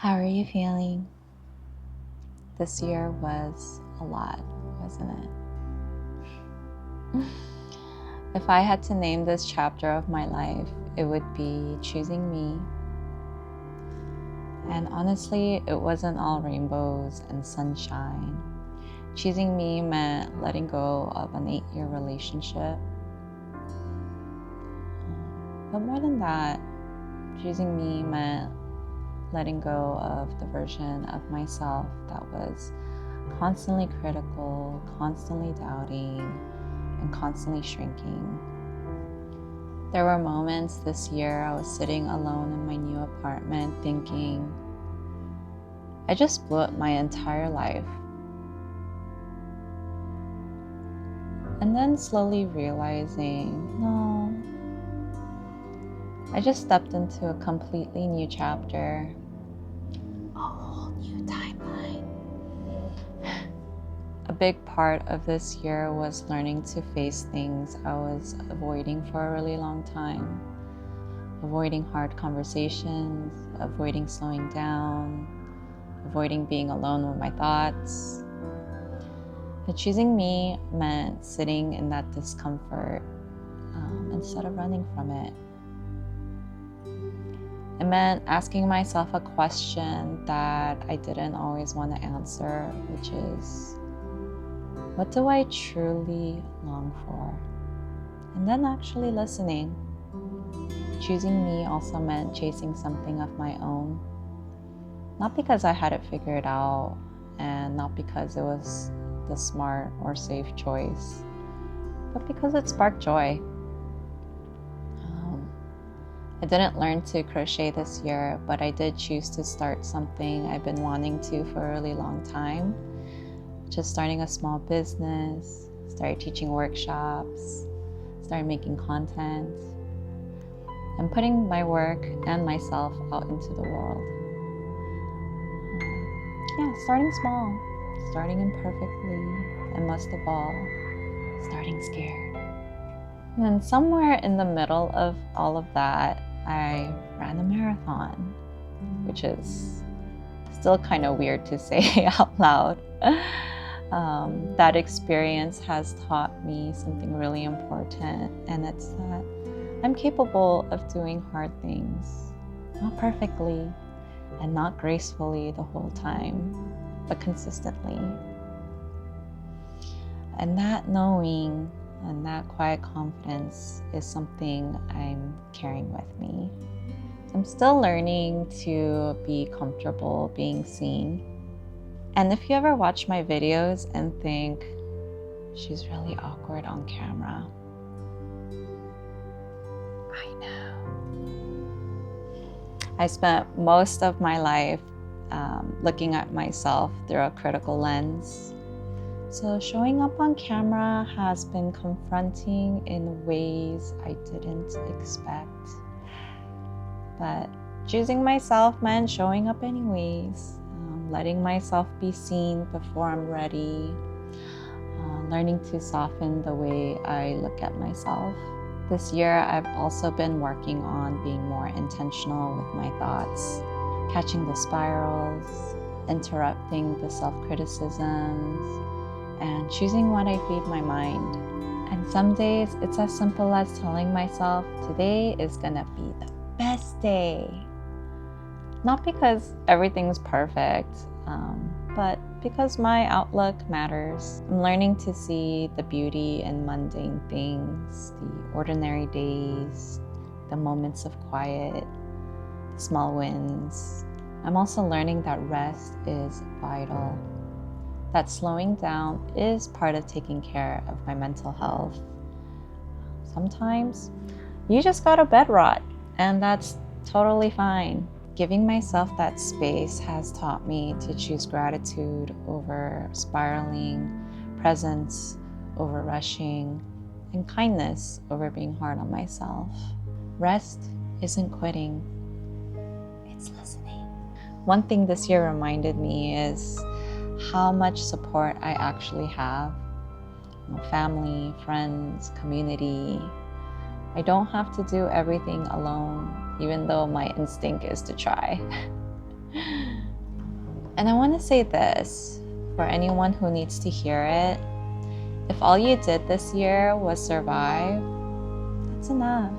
How are you feeling? This year was a lot, wasn't it? If I had to name this chapter of my life, it would be choosing me. And honestly, it wasn't all rainbows and sunshine. Choosing me meant letting go of an 8-year relationship. But more than that, choosing me meant letting go of the version of myself that was constantly critical, constantly doubting, and constantly shrinking. There were moments this year I was sitting alone in my new apartment thinking, I just blew up my entire life. And then slowly realizing, no, I just stepped into a completely new chapter, a whole new timeline. A big part of this year was learning to face things I was avoiding for a really long time. Avoiding hard conversations, avoiding slowing down, avoiding being alone with my thoughts. But choosing me meant sitting in that discomfort instead of running from it. It meant asking myself a question that I didn't always want to answer, which is, what do I truly long for? And then actually listening. Choosing me also meant chasing something of my own. Not because I had it figured out, and not because it was the smart or safe choice, but because it sparked joy. I didn't learn to crochet this year, but I did choose to start something I've been wanting to for a really long time. Just starting a small business, started teaching workshops, started making content, and putting my work and myself out into the world. Starting small, starting imperfectly, and most of all, starting scared. And somewhere in the middle of all of that, I ran a marathon, which is still kind of weird to say out loud. That experience has taught me something really important, and it's that I'm capable of doing hard things, not perfectly and not gracefully the whole time, but consistently. And that knowing and that quiet confidence is something I'm carrying with me. I'm still learning to be comfortable being seen. And if you ever watch my videos and think, she's really awkward on camera, I know. I spent most of my life looking at myself through a critical lens. So showing up on camera has been confronting in ways I didn't expect. But choosing myself meant showing up anyways, letting myself be seen before I'm ready, learning to soften the way I look at myself. This year, I've also been working on being more intentional with my thoughts, catching the spirals, interrupting the self-criticisms, and choosing what I feed my mind. And some days it's as simple as telling myself, today is gonna be the best day. Not because everything's perfect, but because my outlook matters. I'm learning to see the beauty in mundane things, the ordinary days, the moments of quiet, the small wins. I'm also learning that rest is vital. That slowing down is part of taking care of my mental health. Sometimes you just got a bed rot, and that's totally fine. Giving myself that space has taught me to choose gratitude over spiraling, presence over rushing, and kindness over being hard on myself. Rest isn't quitting, it's listening. One thing this year reminded me is how much support I actually have. Family, friends, community. I don't have to do everything alone, even though my instinct is to try. And I want to say this for anyone who needs to hear it. If all you did this year was survive, that's enough.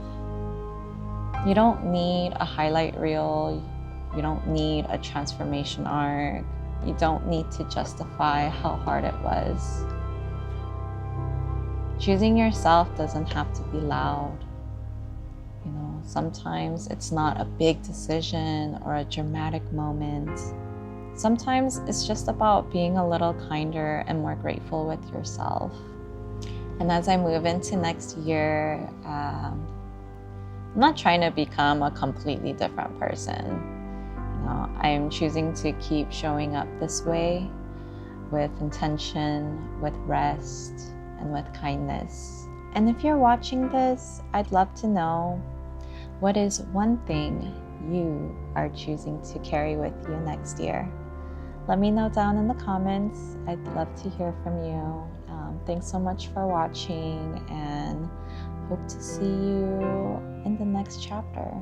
You don't need a highlight reel. You don't need a transformation arc. You don't need to justify how hard it was. Choosing yourself doesn't have to be loud. You know, sometimes it's not a big decision or a dramatic moment. Sometimes it's just about being a little kinder and more grateful with yourself. And as I move into next year, I'm not trying to become a completely different person. I'm choosing to keep showing up this way with intention, with rest, and with kindness. And if you're watching this, I'd love to know, what is one thing you are choosing to carry with you next year? Let me know down in the comments. I'd love to hear from you. Thanks so much for watching, and hope to see you in the next chapter.